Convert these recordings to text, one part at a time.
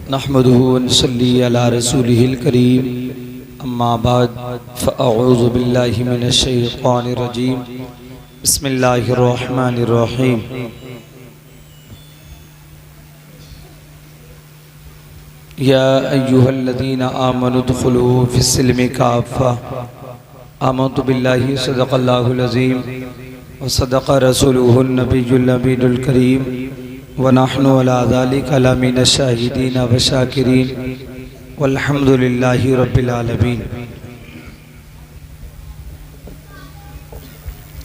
नहमदुहु व नसल्ली अला रसूलिहिल करीम अम्मा बाद फ़अऊज़ु बिल्लाहि मिनश शैतानिर रजीम बिस्मिल्लाहिर रहमानिर रहीम। या अय्युहल्लज़ीना आमनु उदख़ुलू फ़िस्सिल्मि काफ़्फ़ा आमन्तु बिल्लाहि सदक़ल्लाहुल अज़ीम व सदक़ रसूलुहुन नबियुल अमीनुल करीम व नहनु अला ज़ालिका लमिन शाहिदीन व शाकिरीन वल्हम्दुलिल्लाहि रब्बिल आलमीन।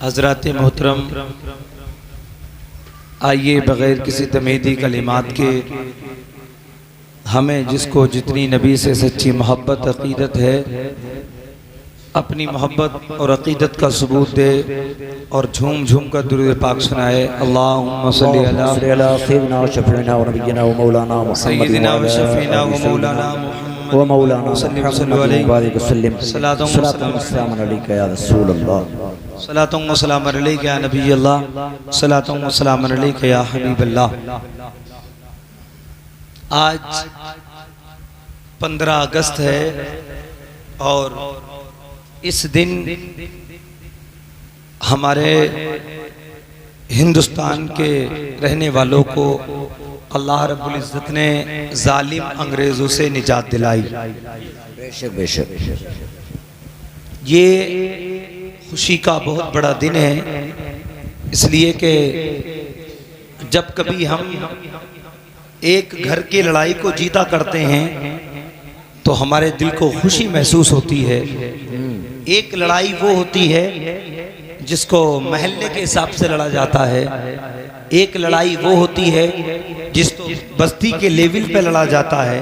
हज़रात मोहतरम, आइए बग़ैर किसी तमीदी कलिमात के हमें जिसको जितनी नबी से सच्ची मोहब्बत अक़ीदत है अपनी मोहब्बत और अक़ीदत का सबूत दे और झूम झूम कर दुरूद पाक सुनाए। अल्लाहुम्मा सल्ली अला सय्यिदिना व शफ़ीना व नबिय्यिना व मौलाना सय्यिदिना व शफ़ीना व मौलाना मुहम्मद व मौलाना सल्लल्लाहु अलैहि वसल्लम। सलातुन व सलाम अलैका या रसूल अल्लाह, सलातुन व सलाम अलैका या नबी अल्लाह, सलातुन व सलाम अलैका या हबीब अल्लाह। आज 15 अगस्त है और इस दिन हमारे हिंदुस्तान के रहने वालों को अल्लाह रब्बुल इज़्ज़त ने जालिम अंग्रेज़ों से निजात दिलाई। बेशक बेशक ये खुशी का बहुत बड़ा दिन है, इसलिए कि जब कभी हम एक घर की लड़ाई को जीता करते हैं तो हमारे दिल को खुशी महसूस होती है। एक लड़ाई वो होती है जिसको महल्ले के हिसाब से लड़ा जाता है, एक लड़ाई वो होती है जिसको बस्ती के लेवल पे लड़ा जाता है,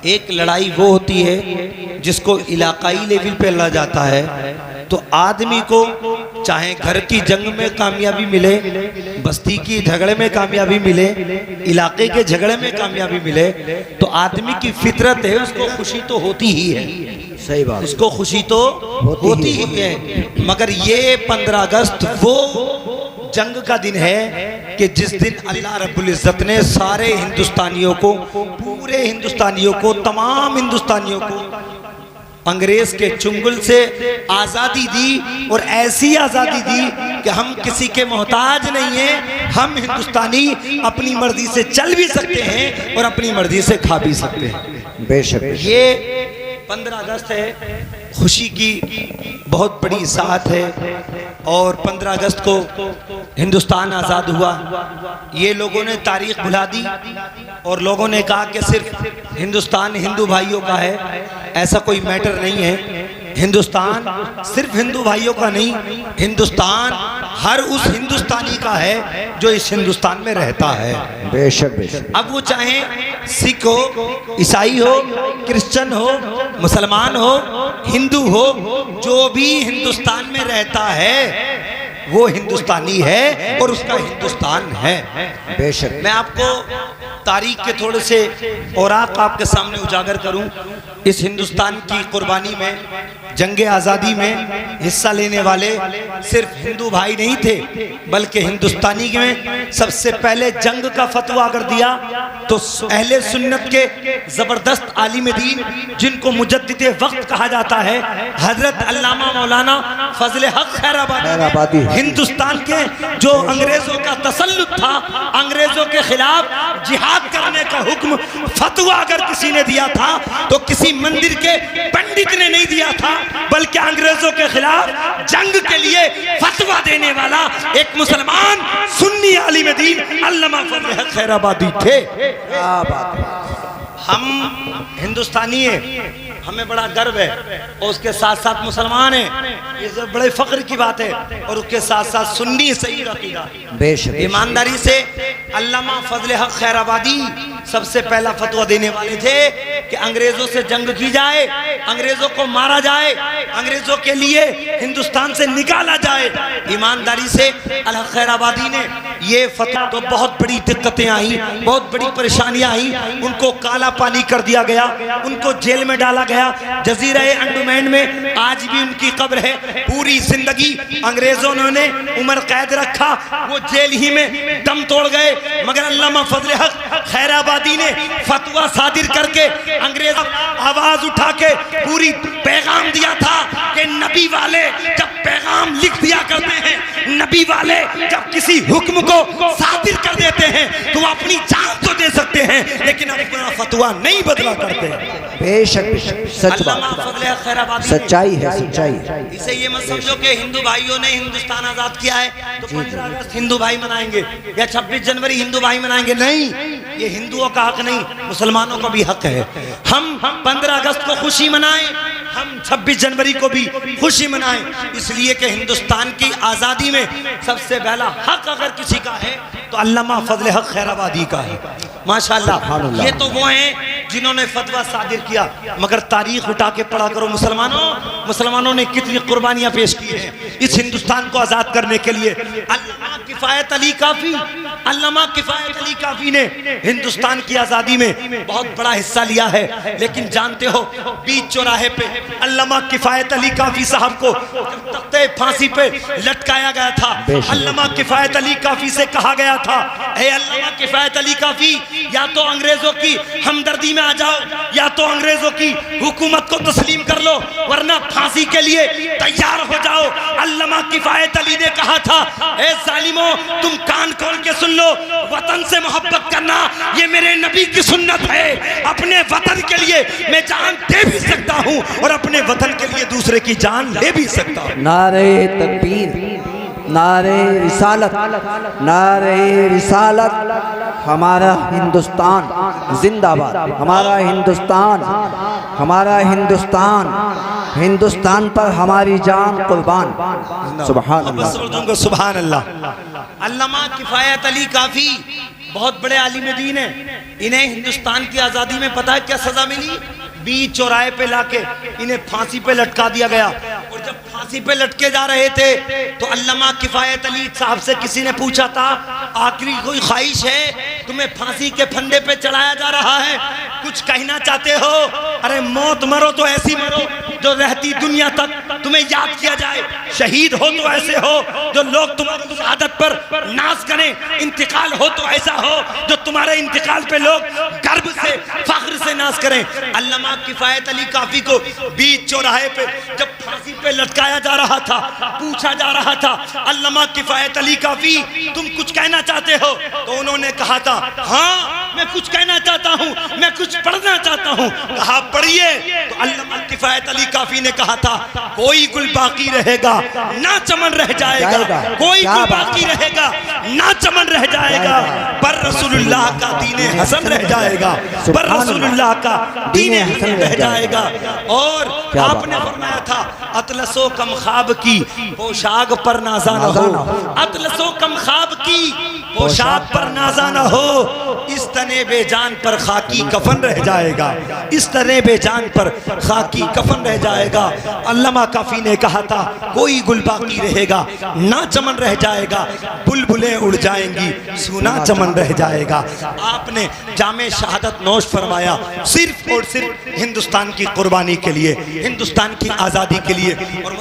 एक लड़ाई वो होती है जिसको इलाकाई लेवल पे लड़ा जाता है। तो आदमी को चाहे घर की जंग में कामयाबी मिले, बस्ती की झगड़े में कामयाबी मिले, इलाके के झगड़े में कामयाबी मिले, तो आदमी की फितरत है, उसको खुशी तो होती ही है। सही बात, उसको खुशी तो होती ही है। मगर ये 15 अगस्त वो जंग का दिन है कि जिस दिन अल्लाह रब्बुल इज़्ज़त ने सारे हिंदुस्तानियों को, पूरे हिंदुस्तानियों को, तमाम हिंदुस्तानियों को अंग्रेज के चुंगल से आज़ादी दी, और ऐसी आज़ादी दी कि हम किसी के मोहताज नहीं हैं। हम हिंदुस्तानी अपनी मर्जी से चल भी सकते हैं और अपनी मर्जी से खा भी सकते हैं। बेशक ये 15 अगस्त है, खुशी की बहुत बड़ी साथ है। और 15 अगस्त को हिंदुस्तान आज़ाद हुआ। ये लोगों ने तारीख भुला दी और लोगों ने कहा कि सिर्फ हिंदुस्तान हिंदू भाइयों का है। ऐसा कोई मैटर नहीं है। हिंदुस्तान सिर्फ हिंदू भाइयों का नहीं, हिंदुस्तान हर उस हिंदुस्तानी का है जो इस हिंदुस्तान में रहता है। बेशक बेशक। अब वो चाहे सिख हो, ईसाई हो, क्रिश्चियन हो, मुसलमान हो, हिंदू हो, जो भी हिंदुस्तान में रहता है वो हिंदुस्तानी है और उसका हिंदुस्तान है। बेशक। मैं आपको तारीख के थोड़े से औराक आपके सामने उजागर करूं। इस हिंदुस्तान की कुर्बानी में, जंगे आज़ादी में हिस्सा लेने वाले सिर्फ हिंदू भाई नहीं थे, बल्कि हिंदुस्तानी में सबसे पहले जंग का फतवा कर दिया तो अहले सुन्नत के ज़बरदस्त आलिम दीन, जिनको मुजद्दिद वक्त कहा जाता है, हजरत अल्लामा मौलाना फजल हक खैराबादी, हिंदुस्तान के जो अंग्रेजों का तसल्लुत था, अंग्रेजों के खिलाफ जिहाद करने का हुक्म फतवा अगर किसी ने दिया था तो किसी मंदिर के पंडित ने नहीं दिया था, बल्कि अंग्रेजों के खिलाफ जंग के लिए फतवा देने वाला एक मुसलमान सुन्नी आलिम दीन अल्लामा फजल हक खैराबादी थे। हम हिंदुस्तानी हैं, हमें बड़ा गर्व है, और उसके साथ साथ मुसलमान हैं, ये बड़े फख्र की बात है, और उसके साथ साथ सुन्नी सही अकीदा। बेशक। ईमानदारी से अल्लामा फजल हक खैराबादी सबसे पहला फतवा देने वाले थे कि अंग्रेजों से जंग की जाए, अंग्रेजों को मारा जाए, अंग्रेजों के लिए हिंदुस्तान से निकाला जाए। ईमानदारी से अल हक खैराबादी ने ये फतवा, तो बहुत बड़ी दिक्कतें आई, बहुत बड़ी परेशानियां आई। उनको काला पानी कर दिया गया, उनको जेल में डाला गया, जजीरा अंडमान में आज भी उनकी कब्र है। पूरी जिंदगी अंग्रेजों ने उम्र कैद रखा, वो जेल ही में दम तोड़ गए, मगर अल्लामा फजल हक खैराबादी ने फतवा सादिर करके अंग्रेज आवाज उठा के पूरी पैगाम दिया था कि नबी वाले जब पैगाम लिख दिया करते हैं, नबी वाले जब किसी हुक्म को सादिर कर देते हैं तो वो अपनी जान तो दे सकते हैं लेकिन अपना फतवा नहीं बदला करते। बेशक सच बात, सच्चाई है, सच्चाई। इसे ये मत समझो कि हिंदू भाइयों ने हिंदुस्तान आजाद किया है तो 15 अगस्त हिंदू भाई मनाएंगे या 26 जनवरी हिंदू भाई मनाएंगे, नहीं, ये हिंदुओं का हक नहीं, मुसलमानों का भी हक है। हम 15 अगस्त को खुशी मनाएं, हम 26 जनवरी को भी खुशी मनाएं, इसलिए कि हिंदुस्तान की आज़ादी में सबसे पहला हक अगर किसी का है तो अल्लामा फजल हक खैराबादी का है। माशाअल्लाह, ये तो वो हैं जिन्होंने फतवा सादिर किया, मगर तारीख उठा के पढ़ा करो मुसलमानों ने कितनी कुर्बानियां पेश की हैं इस हिंदुस्तान को आज़ाद करने के लिए। अल्लामा किफ़ायत अली काफ़ी, अल्लामा किफ़ायत अली काफ़ी ने हिंदुस्तान की आज़ादी में बहुत बड़ा हिस्सा लिया है, लेकिन जानते हो बीच चौराहे पे अल्लामा किफ़ायत अली काफ़ी साहब को तख्ते फांसी पे लटकाया गया था, अल्लामा किफ़ायत अली काफ़ी से कहा गया था, हे अल्लामा किफ़ायत अली काफ़ी, या तो अंग्रेजों की हमदर्दी में आ जाओ या तो अंग्रेजों की हुकूमत को तस्लीम कर लो, वरना फांसी के लिए तैयार हो जाओ। अल्लामा किफ़ायत अली ने कहा था, ए जालिमों, तुम कान खोल के सुन लो, वतन से मोहब्बत करना ये मेरे नबी की सुन्नत है। अपने वतन के लिए मैं जान दे भी सकता हूँ और अपने वतन के लिए दूसरे की जान ले भी सकता हूँ। नारे तकबीर, नारे रिसालत, नारे रिसालत। हमारा हिंदुस्तान जिंदाबाद, हमारा हिंदुस्तान, हमारा हिंदुस्तान, हिंदुस्तान पर हमारी जान कुर्बान। सुभान अल्लाह, सुभान अल्लाह। अल्लामा किफ़ायत अली काफ़ी बहुत बड़े आलिम दीन है, इन्हें हिंदुस्तान की आज़ादी में पता है क्या सज़ा मिली? बीच चौराहे पे लाके इन्हें फांसी पे लटका दिया गया, और जब फांसी पे लटके जा रहे थे तो अल्लामा किफ़ायत अली साहब से किसी ने पूछा था, आखिरी कोई ख्वाहिश है? तुम्हें फांसी के फंदे पे चढ़ाया जा रहा है, कुछ कहना चाहते हो? अरे मौत मरो तो ऐसी मरो जो रहती दुनिया तक तुम्हें याद किया जाए, शहीद हो तो ऐसे हो जो लोग तुम्हारी शहादत पर नाज करें, इंतकाल हो तो ऐसा हो जो तुम्हारे इंतकाल पे लोग गर्व से फख्र से नाज करें। अल्लामा किफ़ायत अली काफ़ी को बीच चौराहे पे जब फांसी पे लटकाया जा रहा था, पूछा जा रहा था, अल्लामा किफ़ायत अली काफ़ी तुम कुछ कहना चाहते हो? तो उन्होंने कहा था, हाँ मैं कुछ कहना चाहता हूँ, मैं कुछ पढ़ना चाहता हूँ। कहा पढ़िए। तो अल्लामा किफ़ायत अली काफ़ी ने कहा था, कोई गुल बाकी रहेगा ना चमन रह जाएगा, कोई गुल बाकी रहेगा ना चमन रह जाएगा, पर रसूलुल्लाह का दीने हसन रह जाएगा, पर रसूलुल्लाह का दीने हसन रह जाएगा। और आपने फरमाया था, अतलसो कम ख्वाब की पोशाक पर नाज़ा न हो, अतलसो कम ख्वाब की पोशाक पर नाज़ा न हो, इस तने बेजान पर खाकी कफन रह जाएगा, इस तने बेजान पर खाकी कफन रह जाएगा। अल्लामा काफ़ी ने कहा था, कोई गुल बाकी रहेगा ना चमन रह जाएगा, बुलबुलें उड़ जाएंगी सूना चमन रह जाएगा। आपने जामे शहादत नोश फरमाया सिर्फ और सिर्फ हिंदुस्तान की कुर्बानी के लिए, हिंदुस्तान की आज़ादी के लिए। और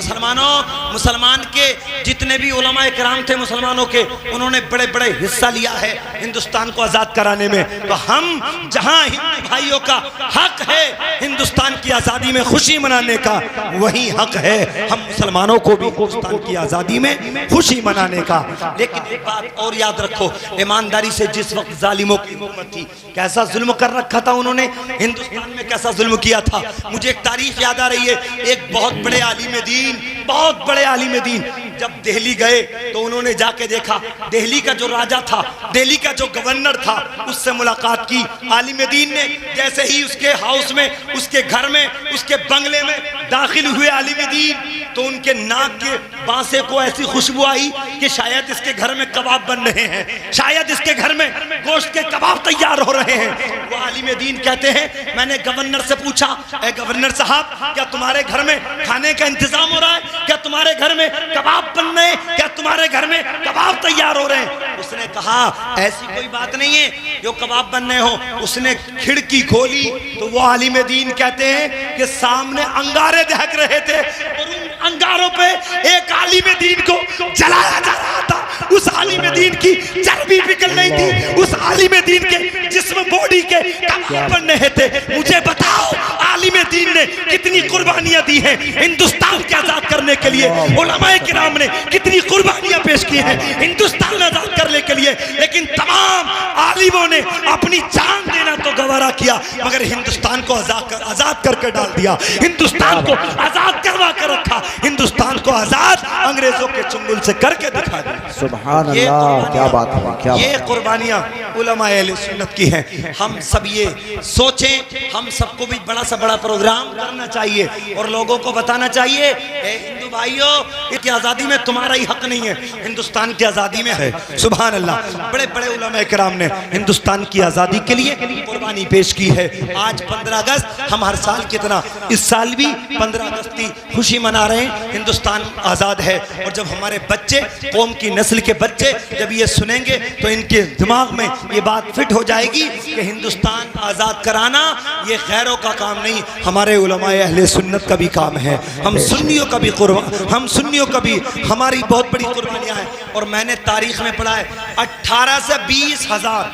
मुसलमान के जितने भी उलमा इकराम थे मुसलमानों के, उन्होंने बड़े बड़े हिस्सा लिया है हिंदुस्तान को आज़ाद कराने में। तो हम जहां हिंदू भाइयों का हक है हिंदुस्तान की आज़ादी में खुशी मनाने का, वही हक है हम मुसलमानों को भी हिंदुस्तान की आज़ादी में खुशी मनाने का। लेकिन एक बात और याद रखो, ईमानदारी से, जिस वक्त जालिमों की हुकूमत थी, कैसा जुल्म कर रखा था उन्होंने हिंदुस्तान में, कैसा जुल्म किया था। मुझे एक तारीख याद आ रही है, एक बहुत बड़े आलिम दीन बहुत बड़े आलिम दीन। जब दिल्ली गए तो उन्होंने जाके देखा, दिल्ली का जो राजा था, दिल्ली का जो गवर्नर था, उससे मुलाकात की। आलिम दीन ने जैसे ही उसके हाउस में, उसके घर में, उसके बंगले में दाखिल हुए आलिम दीन, तो उनके नाक के बांसे को ऐसी खुशबू आई कि शायद इसके घर में कबाब बन रहे हैं, शायद इसके घर में गोश्त के कबाब तैयार हो रहे हैं। वो आलिम दीन कहते हैं, मैंने गवर्नर से पूछा, ए गवर्नर साहब, क्या तुम्हारे घर में खाने का इंतजाम हो रहा है? क्या तुम्हारे घर में कबाब बन रहे हैं? क्या तुम्हारे घर में कबाब तैयार हो रहे हैं? उसने कहा, ऐसी कोई बात नहीं है जो कबाब बन रहे हो। उसने खिड़की खोली तो वो आलिम दीन कहते हैं कि सामने अंगारे दहक रहे थे और उन अंगारों पे एक आलिम दीन को जलाया जा रहा था। उस आलिम दीन की चर्बी पिघल रही थी, उस आलिम दीन के जिस्म बॉडी के कबाब बन रहे थे। मुझे बताओ, आलिम दीन ने कितनी कुर्बानियां दी हैं हिंदुस्तान के आजाद करने के लिए। उलमाए किराम ने कितनी कुर्बानियां पेश की हैं हिंदुस्तान आजाद करने के लिए। लेकिन तमाम आलिमों ने अपनी जान देना तो गवारा किया, मगर हिंदुस्तान को आजाद करके डाल दिया, हिंदुस्तान को आजाद करवा कर रखा, हिंदुस्तान को आजाद अंग्रेजों के चुंगल से करके दिखा दिया। सुभान अल्लाह, क्या बात है, क्या ये कुर्बानियां उलमाए अहले सुन्नत की हैं। हम सब ये सोचें, हम सबको भी बड़ा सा बड़ा प्रोग्राम करना चाहिए और लोगों को बताना चाहिए, हिंदू भाइयों, इसकी आज़ादी में तुम्हारा ही हक नहीं है, हिंदुस्तान की आज़ादी में है। सुभान अल्लाह। बड़े बड़े उलमाए किराम ने हिंदुस्तान की आज़ादी के लिए कुर्बानी पेश की है। आज 15 अगस्त हम हर साल कितना, इस साल भी 15 अगस्त की खुशी मना रहे हैं, हिंदुस्तान आज़ाद है। और जब हमारे बच्चे, कौम की नस्ल के बच्चे जब ये सुनेंगे तो इनके दिमाग में ये बात फिट हो जाएगी कि हिंदुस्तान आज़ाद कराना ये गैरों का काम नहीं, हमारे उलमाए अहले सुन्नत का भी काम है। हम सुन्नियों का भी हम सुन्नियों का भी, हमारी बहुत बड़ी कुर्बानियां हैं। और मैंने तारीख में पढ़ा है 18 से 20 हजार,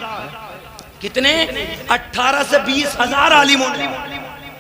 कितने, 18 से 20 हजार आलिमों ने,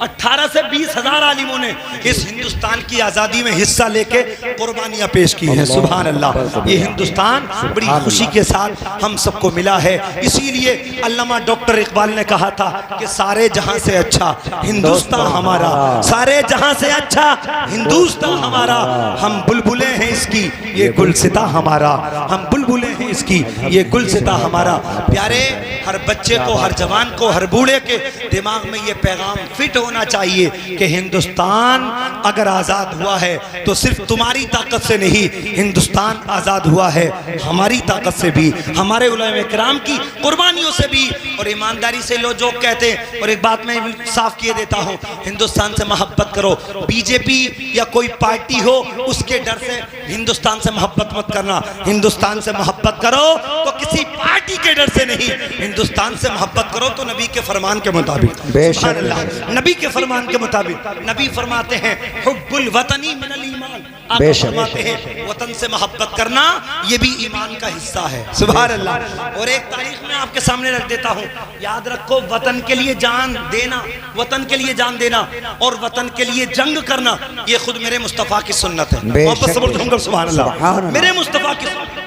18 से 20 हजार आलिमों ने इस हिंदुस्तान की आज़ादी में हिस्सा लेके कुर्बानियां पेश की हैं। सुभान अल्लाह। ये हिंदुस्तान बड़ी खुशी के साथ हम सबको मिला है। इसीलिए अल्लामा डॉक्टर इकबाल ने कहा था कि सारे जहां से अच्छा हिंदुस्तान हमारा, सारे जहां से अच्छा हिंदुस्तान हमारा। हम बुलबुलें हैं इसकी, ये गुलसिता हमारा, हम बुलबुलें हैं इसकी, ये गुलसिता हमारा। प्यारे, हर बच्चे को, हर जवान को, हर बूढ़े के दिमाग में ये पैगाम फिट होना चाहिए कि हिंदुस्तान अगर आज़ाद हुआ है तो सिर्फ तुम्हारी ताकत से नहीं, हिंदुस्तान आज़ाद हुआ है हमारी ताकत से भी, हमारे उलमाए किराम की कुर्बानियों से भी। और ईमानदारी से लोग जो कहते हैं, और एक बात मैं साफ किए देता हूँ, हिंदुस्तान से मोहब्बत करो। बीजेपी या कोई पार्टी हो उसके डर से हिंदुस्तान से मोहब्बत मत करना। हिंदुस्तान से मोहब्बत करो तो किसी पार्टी के डर से नहीं, हिंदुस्तान से मोहब्बत करो तो नबी के फरमान के मुताबिक। नबी के फरमान के मुताबिक। नबी फरमाते हैं हुब्बुल वतनी मिनल ईमान, आप फरमाते हैं वतन से मोहब्बत करना ये भी ईमान का हिस्सा है। सुभान अल्लाह। और एक तारीख में आपके सामने रख देता हूँ, याद रखो, वतन के लिए जान देना, वतन के लिए जान देना और वतन के लिए जंग करना, ये खुद मेरे मुस्तफ़ा की सुन्नत है। वापस से बोलता हूँ सुभान अल्लाह, मेरे मुस्तफ़ा की सुन्नत।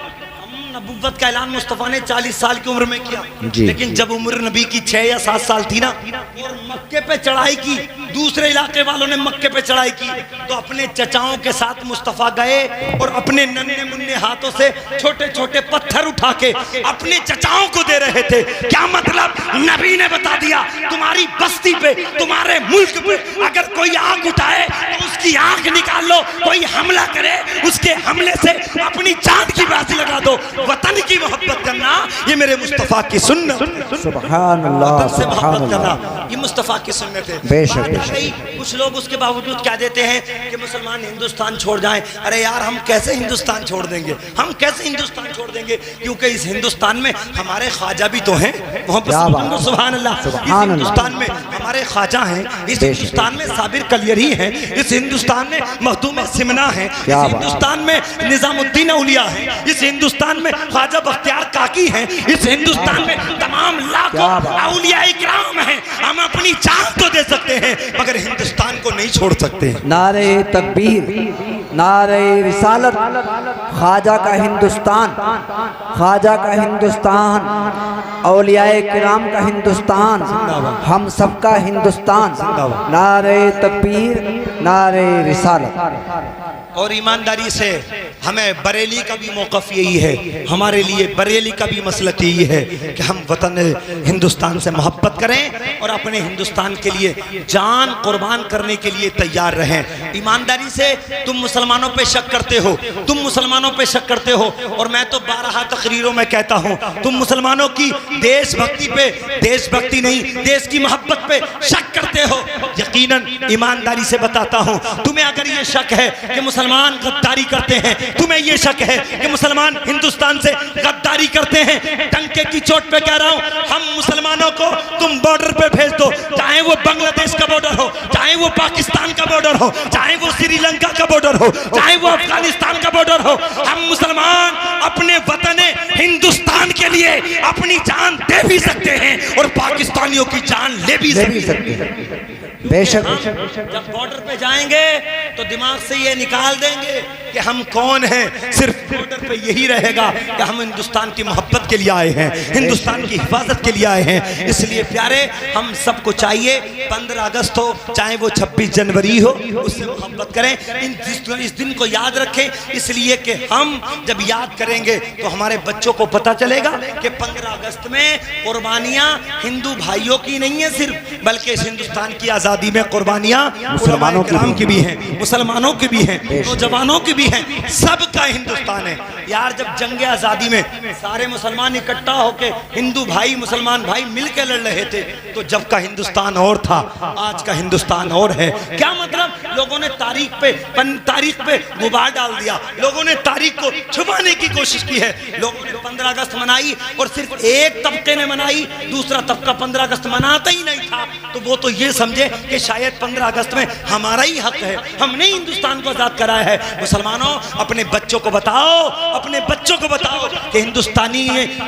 नबुव्वत का ऐलान मुस्तफ़ा ने 40 साल की उम्र में किया, लेकिन जब उम्र नबी की 6 या 7 साल थी ना, और मक्के पे चढ़ाई की, दूसरे इलाके वालों ने मक्के पे चढ़ाई की, तो अपने चचाओं के साथ मुस्तफ़ा गए और अपने नन्हे मुन्ने हाथों से छोटे छोटे पत्थर उठा के अपने चचाओं को दे रहे थे। क्या मतलब? नबी ने बता दिया, तुम्हारी बस्ती पे, तुम्हारे मुल्क पे अगर कोई आंख उठाए तो उसकी आंख निकाल लो, कोई हमला करे उसके हमले से अपनी जान की बाजी लगा दो। वतन की मोहब्बत करना ये मेरे मुस्तफ़ा की सुन्नत। सुभान अल्लाह। वतन से मोहब्बत करना ये मुस्तफ़ा की सुन्नत है। बेशक। कुछ लोग उसके बावजूद क्या देते हैं कि मुसलमान हिंदुस्तान छोड़ जाएं। अरे यार, हम कैसे हिंदुस्तान छोड़ देंगे, हम कैसे हिंदुस्तान छोड़ देंगे? क्योंकि इस हिंदुस्तान में हमारे ख्वाजा भी तो हैं। सुभान अल्लाह। इस हिंदुस्तान में हमारे ख्वाजा हैं, इस हिंदुस्तान में साबिर कलियरी हैं, इस हिंदुस्तान में मखदूम सिमना है, इस हिंदुस्तान में निजामुद्दीन औलिया है, इस हिंदुस्तान में ख्वाजा बख्तियार काकी हैं, इस हिंदुस्तान में तमाम लाखों औलिया इकराम हैं। हम अपनी जान तो दे सकते हैं मगर हिंदुस्तान को नहीं छोड़ सकते। नारे तकबीर, नारे रिसालत, ख्वाजा का हिंदुस्तान, ख्वाजा का हिंदुस्तान, औलियाए किराम का हिंदुस्तान, हम सबका हिंदुस्तान। नारे तकबीर, नारे रिसालत। और ईमानदारी से हमें बरेली का भी मौक़िफ़ यही है, हमारे लिए बरेली का भी मसलक यही है कि हम वतन हिंदुस्तान से मोहब्बत करें और अपने हिंदुस्तान के लिए जान कुर्बान करने के लिए तैयार रहें। ईमानदारी से तुम मुसलमानों पे शक करते हो, तुम मुसलमानों पे शक करते हो, और मैं तो 12 तकरीरों में कहता हूँ तुम मुसलमानों की देशभक्ति पे, देशभक्ति नहीं देश की मोहब्बत पे शक करते हो। यकीनन ईमानदारी से बताता हूँ, तुम्हें अगर ये शक है कि मुसलमान गद्दारी करते हैं, तुम्हें ये शक है कि मुसलमान हिंदुस्तान से गद्दारी करते हैं, टंके की चोट पे कह रहा हूँ, हम मुसलमानों को तुम बॉर्डर पे भेज दो, चाहे वो बांग्लादेश का बॉर्डर हो, चाहे वो पाकिस्तान का बॉर्डर हो, चाहे वो श्रीलंका का बॉर्डर हो, चाहे वो अफगानिस्तान का बॉर्डर हो, हम मुसलमान अपने वतन हिंदुस्तान के लिए अपनी जान दे भी सकते हैं और पाकिस्तानियों की जान ले भी सकते हैं। बेशक। जब बॉर्डर पे जाएंगे तो दिमाग से ये निकाल देंगे कि हम कौन हैं, सिर्फ बॉर्डर पे यही रहेगा कि हम हिंदुस्तान की मोहब्बत के लिए आए हैं, हिंदुस्तान की हिफाजत के लिए आए हैं। इसलिए प्यारे, हम सबको चाहिए 15 अगस्त हो चाहे वो 26 जनवरी हो, उससे मोहब्बत करें, इस दिन को याद रखें, इसलिए कि हम जब याद करेंगे तो हमारे बच्चों को पता चलेगा कि 15 अगस्त में कुर्बानियाँ हिंदू भाइयों की नहीं है सिर्फ, बल्कि इस हिंदुस्तान की आज़ादी में कुर्बानियाँ मुसलमानों की भी हैं, मुसलमानों की भी हैं, नौजवानों की भी हैं, सबका हिंदुस्तान है। यार जब जंग आज़ादी में सारे मुसलमान इकट्ठा होके हिंदू भाई मुसलमान भाई मिलकर लड़ रहे थे, तो जब का हिंदुस्तान और था, आज का हिंदुस्तान और है। क्या मतलब, लोगों ने तारीख पे गुबार डाल दिया, लोगों ने तारीख को छुपाने की कोशिश की है। लोगों ने 15 अगस्त मनाई और सिर्फ एक तबके ने मनाई, दूसरा तबका 15 अगस्त मनाता ही नहीं था, तो वो तो ये समझे कि शायद 15 अगस्त में हमारा ही हक है, हमने हिंदुस्तान को आजाद कराया है। मुसलमानों, अपने बच्चों को बताओ, अपने बच्चों को बताओ कि हिंदुस्तानी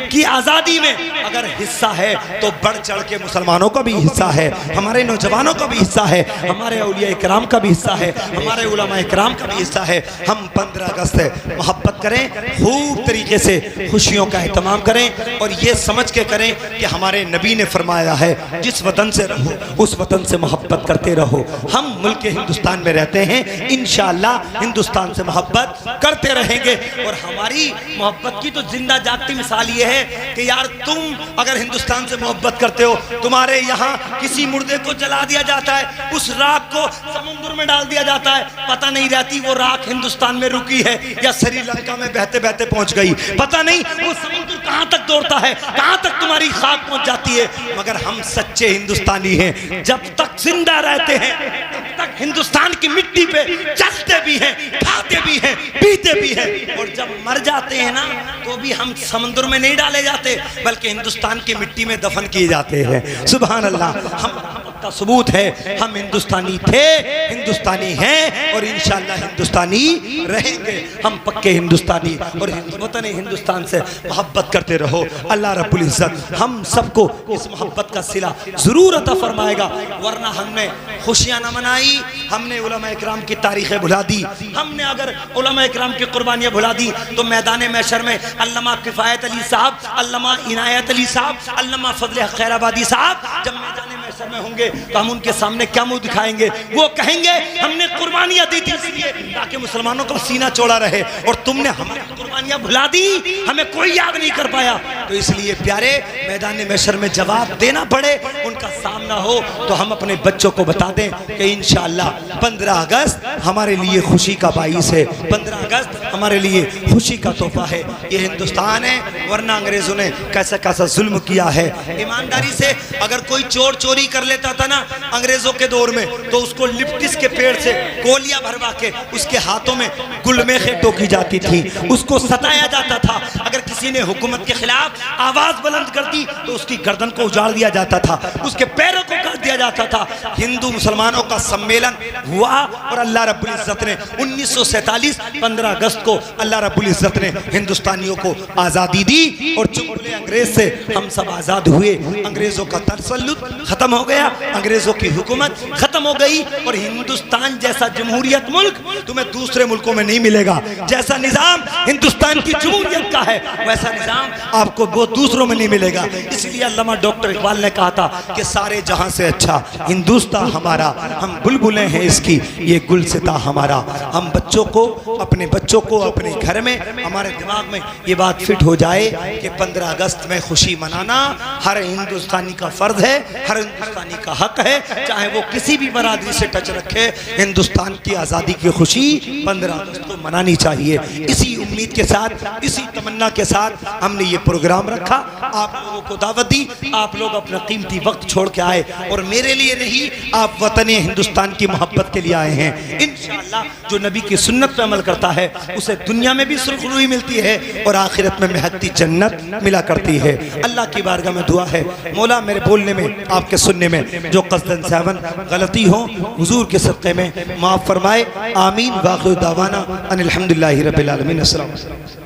की आज़ादी में अगर हिस्सा है तो बढ़ चढ़ के मुसलमानों का भी हिस्सा है, हमारे नौजवानों का भी हिस्सा है, हमारे औलिया इकराम का भी हिस्सा है, हमारे उलमा इकराम का भी हिस्सा है। हम 15 अगस्त से मोहब्बत करें, खूब तरीके से खुशियों का एहतमाम करें और ये समझ के करें कि हमारे नबी ने फरमाया है, जिस वतन से रहो उस वतन से मोहब्बत करते रहो। हम मुल्क हिंदुस्तान में रहते हैं, इंशाअल्लाह हिंदुस्तान से मोहब्बत करते रहेंगे। और हमारी मोहब्बत की तो जिंदा जागती मिसाल ये है कि यार तुम अगर हिंदुस्तान से मोहब्बत करते हो, तुम्हारे यहाँ किसी मुर्दे को जला दिया जाता है, उस राख को समुद्र में डाल दिया जाता है, पता नहीं रहती वो राख हिंदुस्तान में रुकी है या श्रीलंका में बहते बहते पहुंच गई, पता नहीं वो समुद्र कहाँ तक दौड़ता है, कहाँ तक तुम्हारी खाक पहुंच जाती है। मगर हम सच्चे हिंदुस्तानी हैं, जब तक जिंदा रहते हैं तब तक हिंदुस्तान की मिट्टी पे चलते भी हैं, खाते भी हैं, पीते भी हैं, और जब मर जाते हैं ना तो भी हम समुद्र में नहीं डाले जाते, बल्कि हिंदुस्तान की मिट्टी में दफन किए जाते हैं। सुभान अल्लाह, हम का सबूत है, हम हिंदुस्तानी थे, हिंदुस्तानी हैं और इंशाअल्लाह हिंदुस्तानी रहेंगे। हम पक्के हिंदुस्तानी और वतन हिंदुस्तान से मोहब्बत करते रहो। अल्लाह रब्बुल इज्जत हम सबको इस मोहब्बत का सिला जरूर अता फरमाएगा, वरना हमने खुशियाँ न मनाई, हमने उलमा इकराम की तारीखें भुला दी, हमने अगर उलमा इकराम की कुर्बानियाँ भुला दी तो मैदान महशर में अल्लामा किफ़ायत अली साहब, अल्लामा इनायत अली साहब, अल्लामा फजल खैराबादी साहब जब मैदान महशर में होंगे तो हम उनके सामने क्या मुंह दिखाएंगे? वो कहेंगे हमने कुर्बानियाँ दी थी इसलिए ताकि मुसलमानों का सीना चौड़ा रहे, और तुमने हमारी कुर्बानियाँ भुला दी, हमें कोई याद नहीं कर पाया। तो इसलिए प्यारे, मैदान महशर में जवाब देना पड़े, उनका सामना हो, तो हम अपने बच्चों को बता दें कि इंशाअल्लाह 15 अगस्त हमारे लिए खुशी का बाइस है, 15 अगस्त हमारे लिए खुशी का तोहफा है। ये हिंदुस्तान है, वरना अंग्रेजों ने कैसा कैसा जुल्म किया है। ईमानदारी से अगर कोई चोर चोरी कर लेता था ना अंग्रेजों के दौर में, तो उसको लिप्टिस के पेड़ से गोलियां भरवा के उसके हाथों में गुलमेखें टोकी जाती थी, उसको सताया जाता था। अगर किसी ने हुकूमत के खिलाफ आवाज बुलंद कर दी तो उसकी गर्दन को उजाड़ दिया जाता था, उसके पैरों को काट दिया जाता था। हिंदू मुसलमानों का सम्मेलन हुआ और अल्लाह रब्बुल इज्जत ने 1947 15 अगस्त को अल्लाह रब्बुल इज्जत ने हिंदुस्तानियों को आज़ादी दी और चुप अंग्रेज से हम सब आज़ाद हुए। अंग्रेजों का तसल्लुत खत्म हो गया, अंग्रेजों की हुकूमत खत्म खत्म हो गई। और हिंदुस्तान जैसा जमहूरियत मुल्क तुम्हें दूसरे मुल्कों में नहीं मिलेगा। जैसा निजाम हिंदुस्तान की जमहूरियत का है वैसा निजाम आपको वो दूसरों में नहीं मिलेगा। इसलिए अल्लामा डॉक्टर इकबाल ने कहा था कि सारे जहां से अच्छा हिंदुस्तान हमारा, हम बुलबुलें हैं इसकी, ये गुलसिता हमारा। हम बच्चों को, अपने बच्चों को अपने घर में, हमारे दिमाग में ये बात फिट हो जाए कि 15 अगस्त में खुशी मनाना हर हिंदुस्तानी का फर्ज है, हर हिंदुस्तानी का हक है, चाहे वो किसी भी बरादरी से टच रखे। हिंदुस्तान की आज़ादी की खुशी 15 अगस्त को मनानी चाहिए। इसी उम्मीद के साथ, इसी तमन्ना के साथ हमने ये प्रोग्राम रखा, आप लोगों को दावत दी। आप लोग अपना कीमती वक्त छोड़ के आए और मेरे लिए नहीं, आप वतन हिंदुस्तान की मोहब्बत के लिए आए हैं। इंशाअल्लाह जो नबी की सुन्नत पे अमल करता है उसे दुनिया में भी सुरखरुई मिलती है और आखिरत में महकती जन्नत मिला करती है। अल्लाह की बारगाह में दुआ है, मौला मेरे बोलने में, आपके सुनने में जो क़स्दन सहवन गलती हो हुजूर के सदक़े में माफ़ फरमाए। आमीन। वाखिर दावाना अनिल हम्दुलिल्लाहि रब्बिल आलमीन। अस्सलाम।